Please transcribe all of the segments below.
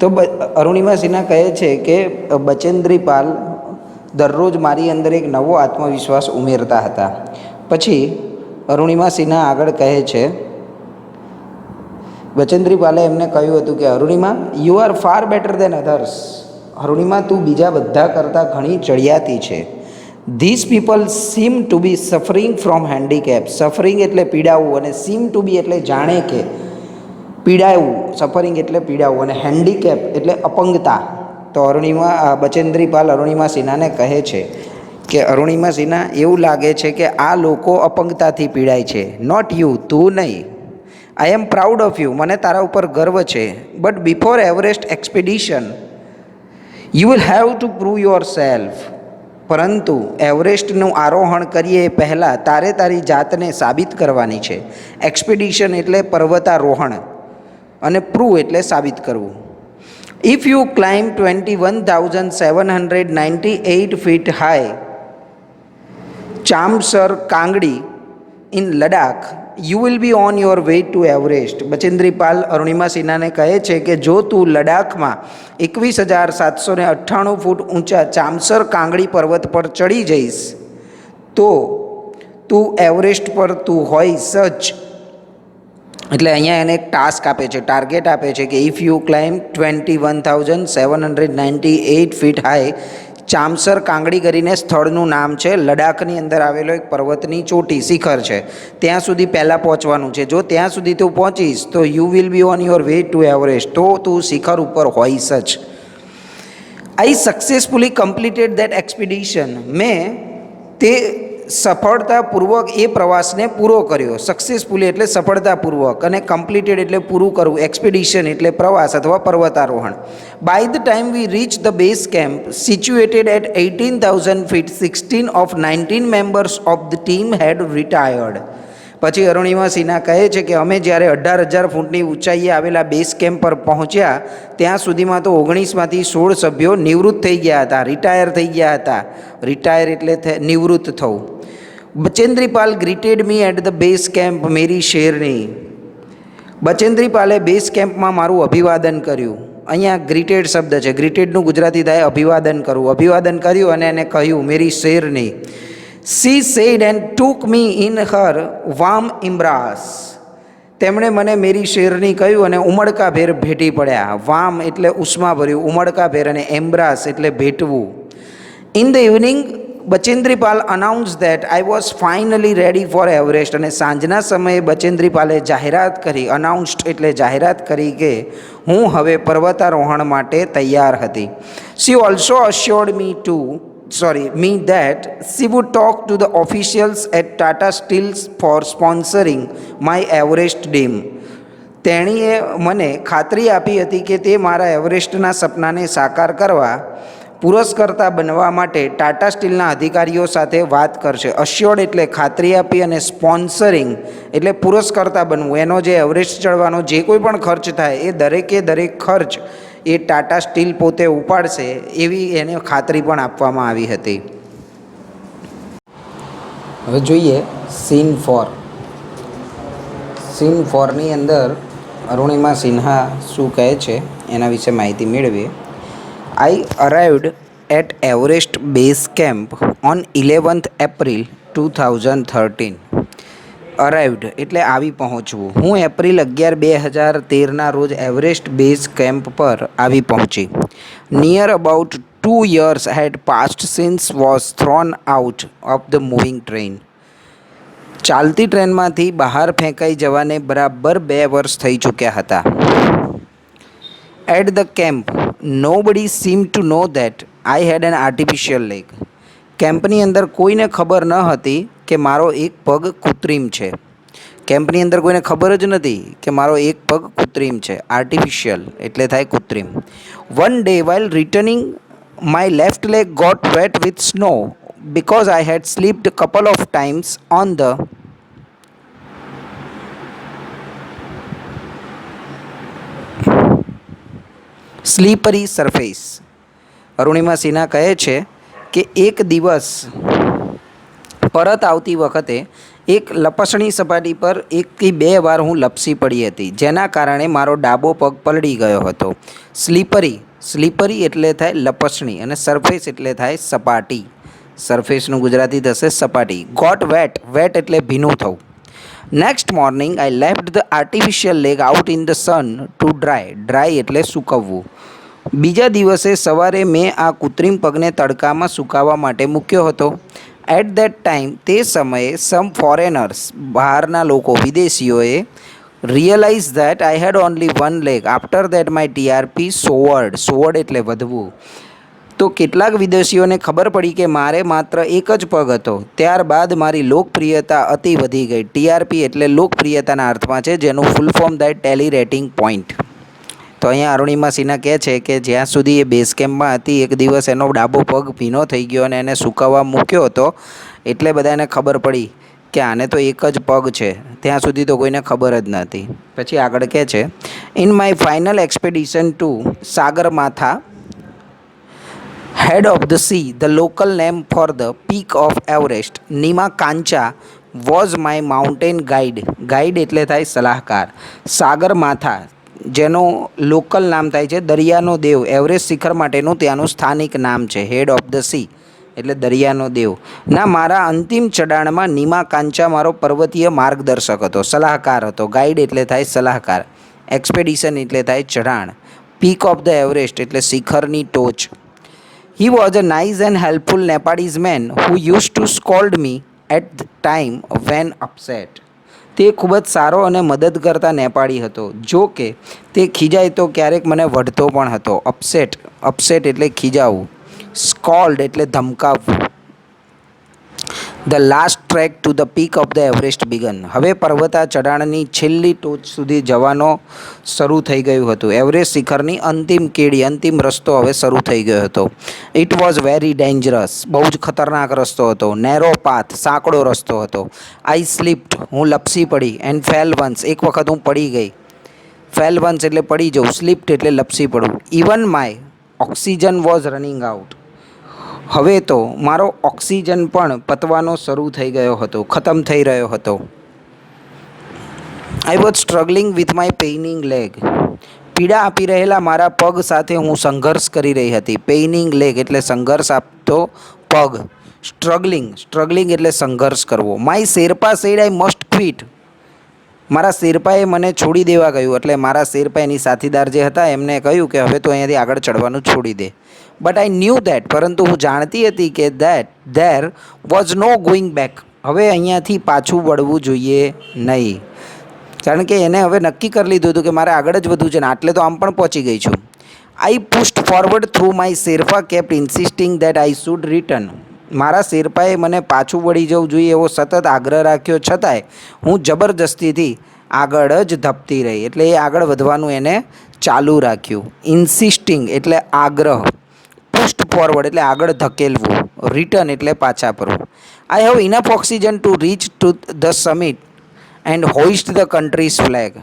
તો અરુણિમા સિન્હા કહે છે કે બચેન્દ્રી પાલ દરરોજ મારી અંદર એક નવો આત્મવિશ્વાસ ઉમેરતા હતા. પછી અરુણિમા સિન્હા આગળ કહે છે, બચેન્દ્રી પાલે એમને કહ્યું હતું કે Arunima, you are far better than others. Arunima, તું બીજા બધા કરતાં ઘણી ચડિયાતી છે. These people seem to be suffering from handicap. Suffering એટલે પીડાવું, અને સીમ ટુ બી એટલે જાણે કે પીડાવું. સફરિંગ એટલે પીડાવું, અને હેન્ડીકેપ એટલે અપંગતા. તો બચેન્દ્રી પાલ અરુણિમા સિન્હાને કહે છે કે અરુણિમા સિન્હા, એવું લાગે છે કે આ લોકો અપંગતાથી પીડાય છે. નોટ યુ, તું નહીં. આઈ એમ પ્રાઉડ ઓફ યુ, મને તારા ઉપર ગર્વ છે. But before Everest expedition you will have to prove your self. પરંતુ એવરેસ્ટનું આરોહણ કરીએ એ પહેલાં તારે તારી જાતને સાબિત કરવાની છે. એક્સપિડિશન એટલે પર્વતારોહણ, અને પ્રૂવ એટલે સાબિત કરવું. If you climb 21,798 feet high Chamser Kangri in Ladakh, you will be on your way to Everest. Bachendri Pal Arunima સિન્હાને કહે છે કે જો તું લડાખમાં 21,798 ફૂટ ઊંચા ચામસર કાંગડી પર્વત પર ચડી જઈશ તો તું એવરેસ્ટ પર તું હોઈશ જ. એટલે અહીંયા એને એક ટાસ્ક આપે છે, ટાર્ગેટ આપે છે કે if you climb 21,798 feet high Chamser Kangri કરીને સ્થળનું નામ છે, લડાખની અંદર આવેલો એક પર્વતની ચોટી શિખર છે, ત્યાં સુધી પહેલાં પહોંચવાનું છે. જો ત્યાં સુધી તું પહોંચીશ તો you will be on your way to Everest, તો તું શિખર ઉપર હોઈશ જ. આઈ સક્સેસફુલી કમ્પ્લીટેડ દેટ એક્સપિડિશન. મેં તે સફળતાપૂર્વક એ પ્રવાસને પૂરો કર્યો. સક્સેસફુલી એટલે સફળતાપૂર્વક, અને કમ્પ્લીટેડ એટલે પૂરું કરવું. એક્સપિડિશન એટલે પ્રવાસ અથવા પર્વતારોહણ. By the time we reach the base camp situated at 18,000 feet, 16 of 19 members of the team had retired. પછી અરુણિમા સિન્હા કહે છે કે અમે જ્યારે 18,000 ફૂટની ઊંચાઈએ આવેલા બેઝ કેમ્પ પર પહોંચ્યા ત્યાં સુધીમાં તો 19માંથી 16 સભ્યો નિવૃત્ત થઈ ગયા હતા, રિટાયર થઈ ગયા હતા. રિટાયર એટલે નિવૃત્ત થવું. Bachendri Pal greeted me at the base camp મેરી શેરની. બચેન્દ્રી પાલે બેઝ કેમ્પમાં મારું અભિવાદન કર્યું. અહીંયા ગ્રીટેડ શબ્દ છે, ગ્રીટેડનું ગુજરાતી થાય અભિવાદન કરવું. અભિવાદન કર્યું અને એને કહ્યું મેરી શેરની. She said and took me in her warm embrace. તેમણે મને મેરી શેરની કહ્યું અને ઉમળકાભેર ભેટી પડ્યા. વામ એટલે ઉષ્માભર્યું, ઉમળકાભેર, અને એમ્બ્રાસ એટલે ભેટવું. In the evening Bachendri Pal announce that I was finally ready for Everest. અને સાંજના સમયે બચેન્દ્રી પાલે જાહેરાત કરી, અનાઉન્સ્ડ એટલે જાહેરાત કરી કે હું હવે પર્વતારોહણ માટે તૈયાર હતી. She also assured me that she would talk to the officials at Tata Steel for sponsoring my Everest dream. તેણીએ મને ખાતરી આપી હતી કે તે મારા એવરેસ્ટના સપનાને સાકાર કરવા પુરસ્કર્તા બનવા માટે ટાટા સ્ટીલના અધિકારીઓ સાથે વાત કરશે. અશ્યોર્ડ એટલે ખાતરી આપી, અને સ્પોન્સરિંગ એટલે પુરસ્કર્તા બનવું. એનો જે એવરેસ્ટ ચડવાનો જે કોઈ પણ ખર્ચ થાય એ દરેક ખર્ચ એ ટાટા સ્ટીલ પોતે ઉપાડશે, એવી એને ખાતરી પણ આપવામાં આવી હતી. હવે જોઈએ સીન 4. સીન 4ની અંદર અરુણિમા સિન્હા શું કહે છે એના વિશે માહિતી મેળવીએ. I arrived at Everest Base Camp on 11th April 2013. અરાઇવ્ડ એટલે આવી પહોંચવું. હું એપ્રિલ 11, 2013ના રોજ એવરેસ્ટ બેઝ કેમ્પ પર આવી પહોંચી. Near about 2 years had passed since was thrown out of the moving train. ચાલતી ટ્રેનમાંથી બહાર ફેંકાઈ જવાને બરાબર 2 વર્ષ થઈ ચૂક્યા હતા. At the camp, nobody seemed to know that I had an artificial leg. કેમ્પની અંદર કોઈને ખબર ન હતી કે મારો એક પગ કૃત્રિમ છે. કેમ્પની અંદર કોઈને ખબર જ નથી કે મારો એક પગ કૃત્રિમ છે. આર્ટિફિશિયલ એટલે થાય કૃત્રિમ. One day while returning, my left leg got wet with snow because I had slipped a couple of times on the slippery surface. Arunima Sinha કહે છે કે એક દિવસ પરત આવતી વખતે એક લપસણી સપાટી પર એકથી બે વાર હું લપસી પડી હતી, જેના કારણે મારો ડાબો પગ પલળી ગયો હતો. સ્લીપરી એટલે થાય લપસણી અને સરફેસ એટલે થાય સપાટી. સરફેસનું ગુજરાતી થશે સપાટી. ગોટ વેટ એટલે ભીનું થવું. Next morning I left the artificial leg out in the sun to dry એટલે સૂકવવું. બીજા દિવસે સવારે મેં આ કૃત્રિમ પગને તડકામાં સૂકાવવા માટે મૂક્યો હતો. એટ ધેટ ટાઈમ તે સમયે સમ ફોરેનર્સ બહારના લોકો વિદેશીઓએ realise that I had only one leg after that my TRP soared એટલે વધવું. તો કેટલાક વિદેશીઓને ખબર પડી કે મારે માત્ર એક જ પગ હતો. ત્યારબાદ મારી લોકપ્રિયતા અતિ વધી ગઈ. ટીઆરપી એટલે લોકપ્રિયતાના અર્થમાં છે, જેનું ફૂલ ફોર્મ થાય ટેલી રેટિંગ પોઈન્ટ. તો અહીંયા અરુણિમા સિન્હા કહે છે કે જ્યાં સુધી એ બેઝ કેમ્પમાં હતી, એક દિવસ એનો ડાબો પગ ભીનો થઈ ગયો અને એને સૂકવવા મૂક્યો હતો, એટલે બધાને ખબર પડી કે આને તો એક જ પગ છે. ત્યાં સુધી તો કોઈને ખબર જ નહોતી. પછી આગળ કહે છે, in my final expedition to Sagarmatha head of the sea, the local name for the peak of Everest, Nima-Kancha was my mountain guide. Guide એટલે થાય સલાહકાર. સાગરમાથા જેનું લોકલ નામ થાય છે દરિયાનો દેવ, એવરેસ્ટ શિખર માટેનું ત્યાંનું સ્થાનિક નામ છે. હેડ ઓફ ધ સી એટલે દરિયાનો દેવ ના મારા અંતિમ ચઢાણમાં નીમા-કાંચા મારો પર્વતીય માર્ગદર્શક હતો, સલાહકાર હતો. ગાઈડ એટલે થાય સલાહકાર. એક્સપેડિશન એટલે થાય ચઢાણ. પીક ઓફ ધ એવરેસ્ટ એટલે શિખરની ટોચ. He was a nice and helpful Nepalese man who used to scold me at the time when upset. તે ખૂબ જ સારો અને મદદ કરતા નેપાળી હતો. જો કે તે ખીજાય તો ક્યારેક મને વઢતો પણ હતો. અપસેટ એટલે ખીજાવું. સ્કોલ્ડ એટલે ધમકાવવું. The last trek to the peak of the Everest began. હવે પર્વતા ચઢાણની છેલ્લી ટોચ સુધી જવાનો શરૂ થઈ ગયું હતું. એવરેસ્ટ શિખરની અંતિમ કેડી, અંતિમ રસ્તો હવે શરૂ થઈ ગયો હતો. It was very dangerous. બહુ જ ખતરનાક રસ્તો હતો. નેરો પાથ, સાંકડો રસ્તો હતો. આઈ સ્લીપ્ડ, હું લપસી પડી. એન્ડ ફેલ વન્સ, એક વખત હું પડી ગઈ. ફેલ વન્સ એટલે પડી જવું. સ્લીપ્ડ એટલે લપસી પડવું. Even my oxygen was running out. હવે તો મારો ઓક્સિજન પણ પતવાનો શરૂ થઈ ગયો હતો, ખતમ થઈ રહ્યો હતો. I was struggling with my paining leg. પીડા આપી રહેલા મારા પગ સાથે હું સંઘર્ષ કરી રહી હતી. પેઇનિંગ લેગ એટલે સંઘર્ષ આપતો પગ. સ્ટ્રગલિંગ એટલે સંઘર્ષ કરવો. My Sherpa said I must quit. મારા શેરપાએ મને છોડી દેવા કહ્યું. એટલે મારા શેરપા એની સાથીદાર જે હતા એમને કહ્યું કે હવે તો અહીંયાથી આગળ ચડવાનું છોડી દે. બટ આઈ ન્યૂ ધેટ, પરંતુ હું જાણતી હતી કે there was no going back. હવે અહીંયાથી પાછું વળવું જોઈએ નહીં. કારણ કે એને હવે નક્કી કરી લીધું હતું કે મારે આગળ જ વધવું છે ને આટલે તો આમ પણ પહોંચી ગઈ છું. I pushed forward through my Sherpa kept insisting that I should return. મારા શેરપાએ મને પાછું વળી જવું જોઈએ એવો સતત આગ્રહ રાખ્યો, છતાંય હું જબરજસ્તીથી આગળ જ ધપતી રહી. એટલે એ આગળ વધવાનું એને ચાલુ રાખ્યું. ઇન્સિસ્ટિંગ એટલે આગ્રહ. પુશ્ડ ફોરવર્ડ એટલે આગળ ધકેલવું. રિટર્ન એટલે પાછા ફરવું. I have enough oxygen to reach to the summit and હોઇસ્ટ the countries flag.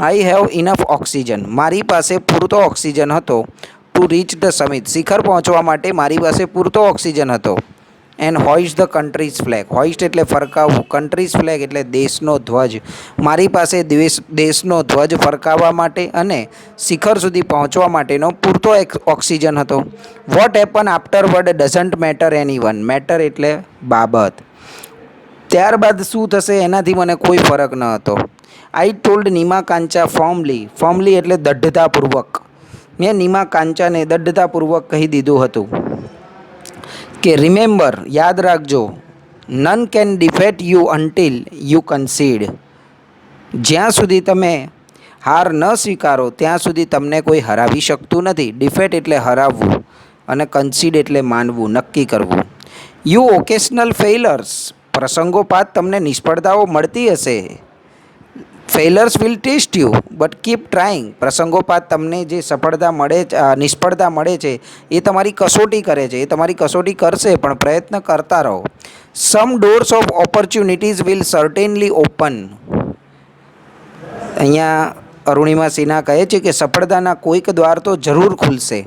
I have enough oxygen. મારી પાસે પૂરતો ઓક્સિજન હતો. ટુ રીચ ધ સમિટ, શિખર પહોંચવા માટે મારી પાસે પૂરતો ઓક્સિજન હતો. And હોઇસ્ટ the countries flag. હોઇસ્ટ એટલે ફરકાવવું. કન્ટ્રીઝ ફ્લેગ એટલે દેશનો ધ્વજ. મારી પાસે દેશનો ધ્વજ ફરકાવવા માટે અને શિખર સુધી પહોંચવા માટેનો પૂરતો ઓક્સિજન હતો. What happen આફ્ટરવર્ડ doesn't matter anyone. Matter એટલે બાબત. ત્યારબાદ શું થશે એનાથી મને કોઈ ફરક ન હતો. આઈ ટોલ્ડ નીમા-કાંચા ફોર્મલી એટલે દઢતાપૂર્વક. મેં નીમા-કાંચાને દઢતાપૂર્વક કહી દીધું હતું કે રિમેમ્બર, યાદ રાખજો, none can defeat you until you concede. જ્યાં સુધી તમે હાર ન સ્વીકારો ત્યાં સુધી તમને કોઈ હરાવી શકતું નથી. ડિફેટ એટલે હરાવવું અને કન્સીડ એટલે માનવું, નક્કી કરવું. You occasional failures. પ્રસંગોપાત તમને નિષ્ફળતાઓ મળતી હશે. Failures will test you but keep trying. પ્રસંગોપાત તમને જે નિષ્ફળતા મળે છે એ તમારી કસોટી કરે છે. એ તમારી કસોટી કરશે પણ પ્રયત્ન કરતા રહો. Some doors of opportunities will certainly open. અહીંયા અરુણિમા સિન્હા કહે છે કે સફળતાના કોઈક દ્વાર તો જરૂર ખુલશે.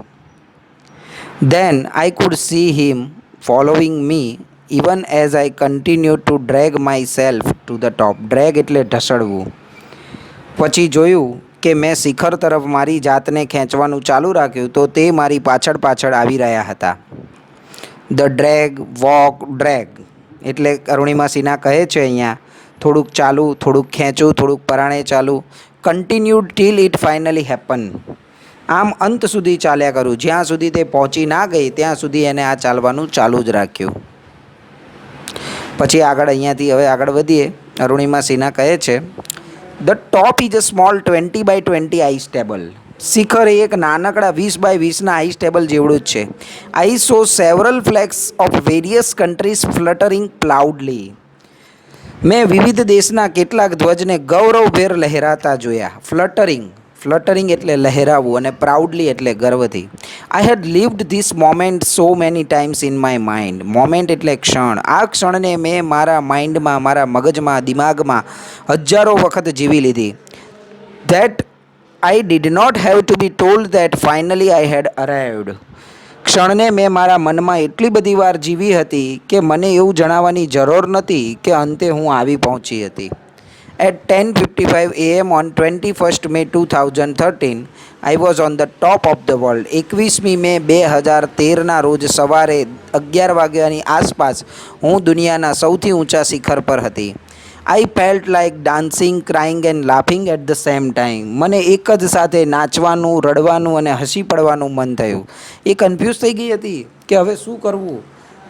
Than I could C him following me even as I continue two drag my self to the top. Drag એટલે ઢસડવું. પછી જોયું કે મેં શિખર તરફ મારી જાતને ખેંચવાનું ચાલુ રાખ્યું તો તે મારી પાછળ પાછળ આવી રહ્યા હતા. ધ ડ્રેગ, વોક, ડ્રેગ એટલે અરુણિમા સિન્હા કહે છે અહીંયા થોડુંક ચાલુ, થોડુંક ખેંચું, થોડુંક પરાણે ચાલુ. Continued till it finally happen. આમ અંત સુધી ચાલ્યા કરું, જ્યાં સુધી તે પહોંચી ના ગઈ ત્યાં સુધી એને આ ચાલવાનું ચાલુ જ રાખ્યું. પછી આગળ અહીંયાથી હવે આગળ વધીએ. અરુણિમા સિન્હા કહે છે the top is a small 20x20 ice table. શિખર એ એક નાનકડા 20x20ના આઈસ ટેબલ જેવડું જ છે. I saw several flags of various countries fluttering proudly. મેં વિવિધ દેશના કેટલાક ધ્વજને ગૌરવભેર લહેરાતા જોયા. ફ્લટરિંગ એટલે લહેરાવું અને પ્રાઉડલી એટલે ગર્વથી. I had lived this moment so many times in my mind. Moment એટલે ક્ષણ. આ ક્ષણને મેં મારા માઇન્ડમાં, મારા મગજમાં, દિમાગમાં હજારો વખત જીવી લીધી. That I did not have to be told that finally I had arrived. ક્ષણને મેં મારા મનમાં એટલી બધી વાર જીવી હતી કે મને એવું જણાવવાની જરૂર નથી કે અંતે હું આવી પહોંચી હતી. At 10:55 a.m. on 21st May 2013, I was on the top of the world. 21મી મે 2013ના રોજ સવારે 11 વાગ્યાની આસપાસ હું દુનિયાના સૌથી ઊંચા શિખર પર હતી. I felt like dancing, crying and laughing at the same time. મને એક જ સાથે નાચવાનું, રડવાનું અને હસી પડવાનું મન થયું. એ કન્ફ્યુઝ થઈ ગઈ હતી કે હવે શું કરવું,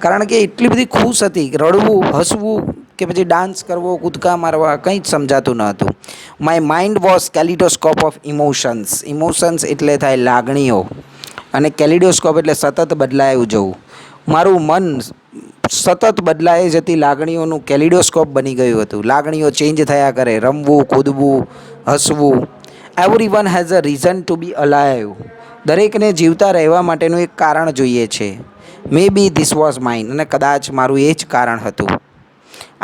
કારણ કે એટલી બધી ખુશ હતી. રડવું, હસવું કે પછી ડાન્સ કરવો, કૂદકા મારવા, કંઈ જ સમજાતું ન હતું. My mind was kaleidoscope of emotions. Emotions એટલે થાય લાગણીઓ અને કેલિડોસ્કોપ એટલે સતત બદલાયું જવું. મારું મન સતત બદલાઈ જતી લાગણીઓનું કેલિડોસ્કોપ બની ગયું હતું. લાગણીઓ ચેન્જ થયા કરે, રમવું, કૂદવું, હસવું. Everyone has a reason to be alive. દરેકને જીવતા રહેવા માટેનું એક કારણ જોઈએ છે. Maybe this was mine. અને કદાચ મારું એ જ કારણ હતું.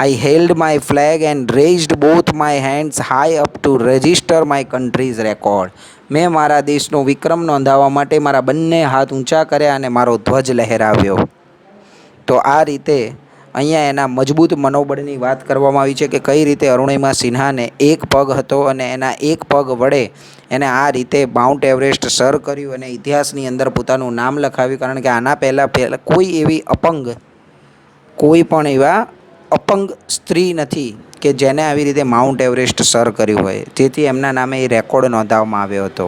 I held my flag and raised both my hands high up to register my country's record. મેં મારા દેશનો વિક્રમ નોંધાવવા માટે મારા બંને હાથ ઊંચા કર્યા અને મારો ધ્વજ લહેરાવ્યો. તો આ રીતે અહીંયા એના મજબૂત મનોબળની વાત કરવામાં આવી છે કે કઈ રીતે અરુણિમા સિન્હાને એક પગ હતો અને એના એક પગ વડે એને આ રીતે માઉન્ટ એવરેસ્ટ સર કર્યું અને ઇતિહાસની અંદર પોતાનું નામ લખાવ્યું. કારણ કે આના પહેલાં કોઈ પણ એવા અપંગ સ્ત્રી નથી કે જેને આવી રીતે માઉન્ટ એવરેસ્ટ સર કર્યું હોય, જેથી એમના નામે એ રેકોર્ડ નોંધાવવામાં આવ્યો હતો.